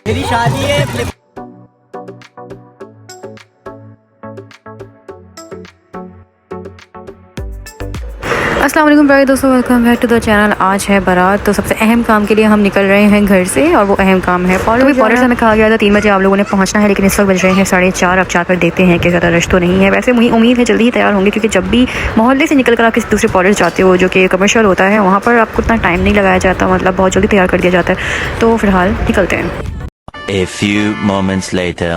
मेरी शादी है। अस्सलाम वालेकुम प्यारे दोस्तों, welcome back to the channel. आज है बारात, तो सबसे अहम काम के लिए हम निकल रहे हैं घर से, और वो अहम काम है पॉलर से। हमें कहा गया था 3 बजे आप लोगों ने पहुंचना है, लेकिन इस वक्त बज रहे हैं 4:30। अब 4 पर देखते हैं कि ज़्यादा रश तो नहीं है। वैसे मुझे उम्मीद है जल्दी ही तैयार होंगे, क्योंकि जब भी मोहल्ले से निकल कर आप किसी दूसरे पॉलर जाते हो जो कि कमर्शियल होता है, वहाँ पर आपको उतना टाइम नहीं लगाया जाता, मतलब बहुत जल्दी तैयार कर दिया जाता है। तो फ़िलहाल निकलते हैं। A few moments later.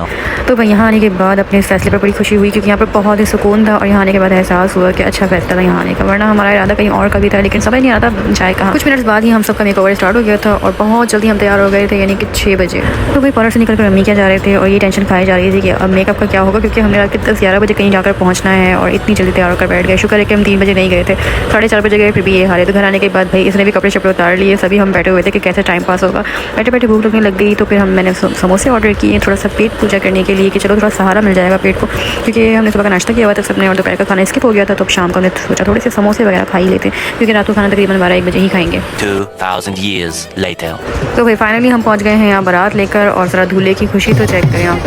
तो भाई यहाँ आने के बाद अपने इस फैसले पर बड़ी खुशी हुई, क्योंकि यहाँ पर बहुत ही सुकून था, और यहाँ आने के बाद एहसास हुआ कि अच्छा फैसला था यहाँ आने का, वरना हमारा इरादा कहीं और का भी था, लेकिन समझ नहीं आता जाए कहाँ। कुछ मिनट्स बाद ही हम सबका मेकओवर स्टार्ट हो गया था, और बहुत जल्दी हम तैयार हो गए थे, यानी कि 6 बजे। तो भाई पार्लर से निकल कर अम्मी क्या जा रहे थे, और ये टेंशन खाई जा रही थी कि अब मेकअप का क्या होगा, क्योंकि हमने रात के 10-11 बजे कहीं जाकर पहुँचना है, और इतनी जल्दी तैयार होकर बैठ गए। शुक्र है कि हम 3 बजे नहीं गए थे, 4:30 बजे गए, फिर भी ये हाल है। तो घर आने के बाद भाई इसने भी कपड़े शपड़े उतार लिए, सभी हम बैठे हुए थे कि कैसे टाइम पास होगा। बैठे बैठे भूख लगने लग गई, तो फिर मैंने समोसे ऑर्डर किए, थोड़ा सा पेट पूजा करने के लिए, कि चलो थोड़ा सहारा मिल जाएगा पेट को, क्योंकि हमने सुबह का नाश्ता किया हुआ था सबने, और दोपहर का खाना स्किप हो गया था। तो शाम को हमने सोचा थोड़े से समोसे वगैरह खा ही लेते हैं, क्योंकि रात को खाना तकरीबन 12-1 बजे ही खाएंगे। 2000 years later. तो भाई फाइनली हम पहुंच गए हैं यहाँ बारात लेकर, और ज़रा दूल्हे की खुशी तो चेक करें आप।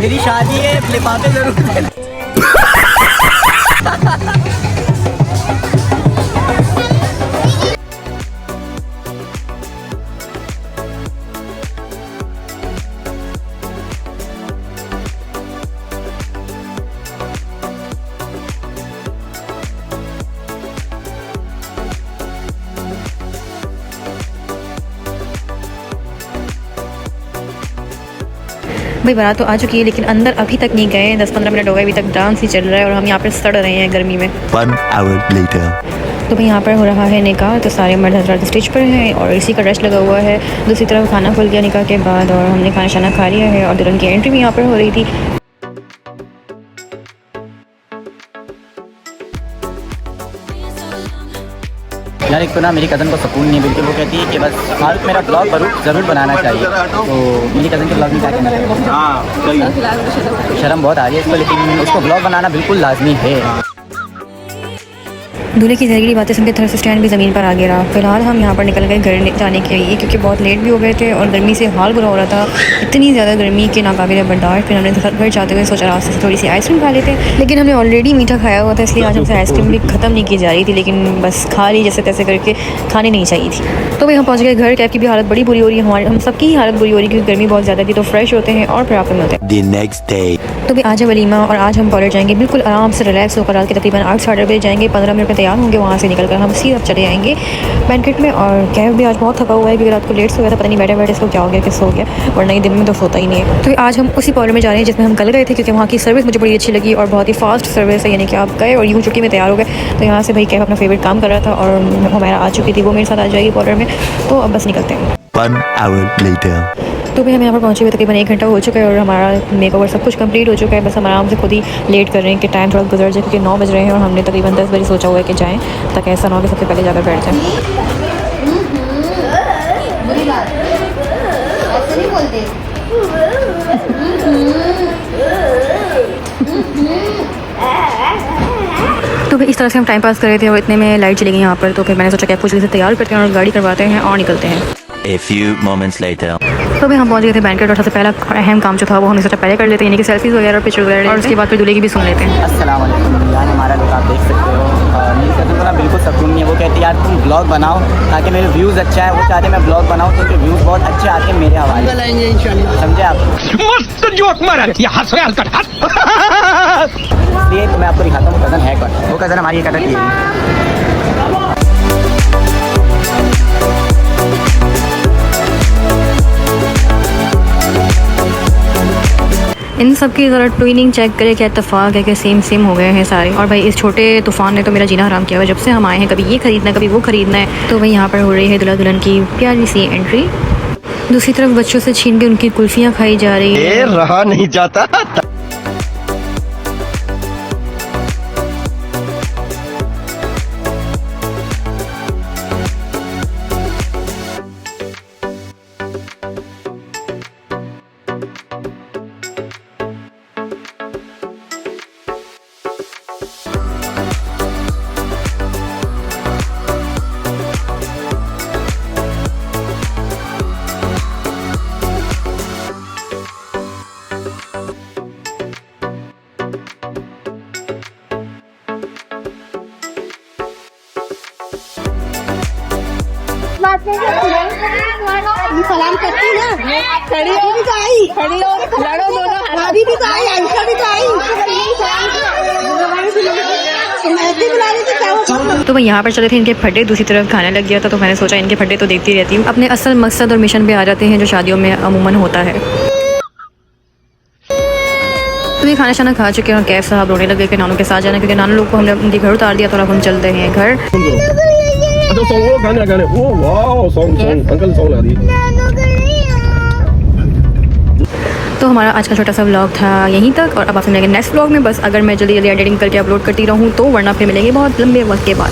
मेरी शादी है, लिफाफे जरूर देना। भाई बारात तो आ चुकी है, लेकिन अंदर अभी तक नहीं गए। 10-15 मिनट हो गए, अभी तक डांस ही चल रहा है, और हम यहाँ पर सड़ रहे हैं गर्मी में। 1 hour later. तो भाई यहाँ पर हो रहा है निकाह, तो सारे मर्द हज़रात स्टेज पर हैं, और इसी का रश लगा हुआ है। दूसरी तरफ खाना खुल गया निकाह के बाद, और हमने खाना शाना खा लिया है, और दुल्हन की एंट्री भी यहाँ पर हो रही थी। यार एक तो ना मेरी कज़न को सुकून नहीं है बिल्कुल, वो कहती है कि बस फारूक मेरा ब्लॉग ज़रूर बनाना चाहिए। तो मेरी कज़न के ब्लॉग में क्या कहना चाहिए? शर्म बहुत आ रही है इसको, लेकिन उसको ब्लॉग बनाना बिल्कुल लाजमी है। दूल्हे की जहरीली बातें सुनकर थर्ड स्टैंड भी ज़मीन पर आ गिरा। फिलहाल हम यहाँ पर निकल गए घर जाने के लिए, क्योंकि बहुत लेट भी हो गए थे, और गर्मी से हाल बुरा हो रहा था, इतनी ज़्यादा गर्मी के नाकाबिल बर्दाश्त। फिर हमने घर जाते हुए सोचा रास्ते से थोड़ी सी आइसक्रीम खा लेते, लेकिन हमने ऑलरेडी मीठा खाया हुआ था, इसलिए आज हमसे आइसक्रीम भी ख़त्म नहीं की जा रही थी, लेकिन बस खा ली जैसे तैसे करके, खानी नहीं चाहिए थी। तो भाई हम पहुँच गए घर। कैब की भी हालत बड़ी बुरी हो रही है, हमारी हम सबकी ही हालत बुरी हो रही है, क्योंकि गर्मी बहुत ज़्यादा थी। तो फ्रेश होते हैं और फिर आपको मिलते हैं The next day. तो भी आज है वलीमा, और आज हम पॉलर जाएंगे बिल्कुल आराम से रिलैक्स होकर। रात के तकरीबन 8-8:30 बजे जाएंगे, 15 मिनट में तैयार होंगे, वहाँ से निकल कर हम सीधा चले जाएंगे बैंकेट में। और कैब भी आज बहुत थका हुआ है, क्योंकि रात को लेट सो गया था, पता नहीं बैठे बैठे इसको क्या हो गया, किस हो गया, वरना ये दिन में तो सोता ही नहीं है। तो आज हम उसी पॉलर में जा रहे हैं जिसमें हम कल गए थे, क्योंकि वहाँ की सर्विस मुझे बड़ी अच्छी लगी, और बहुत ही फास्ट सर्विस है, यानी कि आप गए और यूँ चुटकी में तैयार हो गए। तो यहाँ से भाई कैब अपना फेवरेट काम कर रहा था, और हमारा आ चुकी थी, वो मेरे साथ आ जाएगी पॉलर में। तो अब बस निकलते हैं। 1 hour later. तो भी हम यहाँ पर पहुँचे हुए तकरीबन 1 घंटा हो चुका है, और हमारा मेकओवर सब कुछ कंप्लीट हो चुका है। बस हम आराम से खुद ही लेट कर रहे हैं कि टाइम थोड़ा गुजर जाए, क्योंकि 9 बज रहे हैं, और हमने तकरीबन 10 बजे सोचा हुआ है कि जाएँ, ताकि ऐसा ना हो कि सबसे पहले जाकर बैठ जाएँ। तो फिर इस तरह से हम टाइम पास कर रहे थे, और इतने में लाइट चली गई यहाँ पर। तो फिर मैंने सोचा कैब को जल्दी से तैयार करते हैं और गाड़ी करवाते हैं और निकलते हैं। A few moments later. तो भी हम पहुँच गए थे बैंकेट, और सबसे पहला अहम काम जो था वो हमने सोचा पहले कर लेते हैं, यानी कि सेल्फीज़ वगैरह पिक्चर वगैरह, और उसके बाद फिर दूल्हे की भी सुन लेते हैं। अस्सलाम वालेकुम यार, हमारा लोग आप देख सकते हो। मेरी कज़न को ना बिल्कुल सुकून नहीं है, वो कहती है यार तुम ब्लॉग बनाओ ताकि मेरे व्यूज़ अच्छा है। वो चाहते हैं मैं ब्लॉग बनाऊँ तो व्यूज़ बहुत अच्छे आते हैं मेरे हवाले, समझे आप? मस्त जोक मारा ये हंस रहे हल्का इसलिए तो मैं आपको दिखाता हूँ कज़न है कौन। वो कज़न हमारी कज़न की है। इन सब की ज़रा ट्विनिंग चेक करें, क्या इत्तेफाक है कि सेम हो गए हैं सारे। और भाई इस छोटे तूफ़ान ने तो मेरा जीना हराम किया हुआ, जब से हम आए हैं कभी ये ख़रीदना है कभी वो ख़रीदना है। तो भाई यहाँ पर हो रही है दुल्हा दुल्हन की प्यारी सी एंट्री। दूसरी तरफ बच्चों से छीन के उनकी कुल्फियाँ खाई जा रही है। रहा नहीं जाता। खड़ी हो भी तो आई, खड़ी हो, लड़ो दोनों, भाभी भी तो आई, आयशा भी तो आई, बुला रही थी क्या वो। तो मैं यहाँ पर चले थे, इनके फड्डे दूसरी तरफ खाने लग गया था, तो मैंने सोचा इनके फड्डे तो देखती रहती हूँ, अपने असल मकसद और मिशन पे आ जाते हैं जो शादियों में अमूमन होता है। तो ये खाना शाना खा चुके हैं और कैफ साहब रोने लगे कि नानू के साथ जाना, क्योंकि नानू लोग को हमने उनके घर उतार दिया, तो अब हम चलते हैं घर। तो सॉन्ग वो गाने गाने वो वाओ सॉन्ग अंकल सॉन्ग ला रही। तो हमारा आज का छोटा सा व्लॉग था यहीं तक, और अब आपसे मिलेंगे नेक्स्ट व्लॉग में। बस अगर मैं जल्दी जल्दी एडिटिंग करके अपलोड करती रहूँ तो, वरना फिर मिलेंगे बहुत लंबे वक्त के बाद।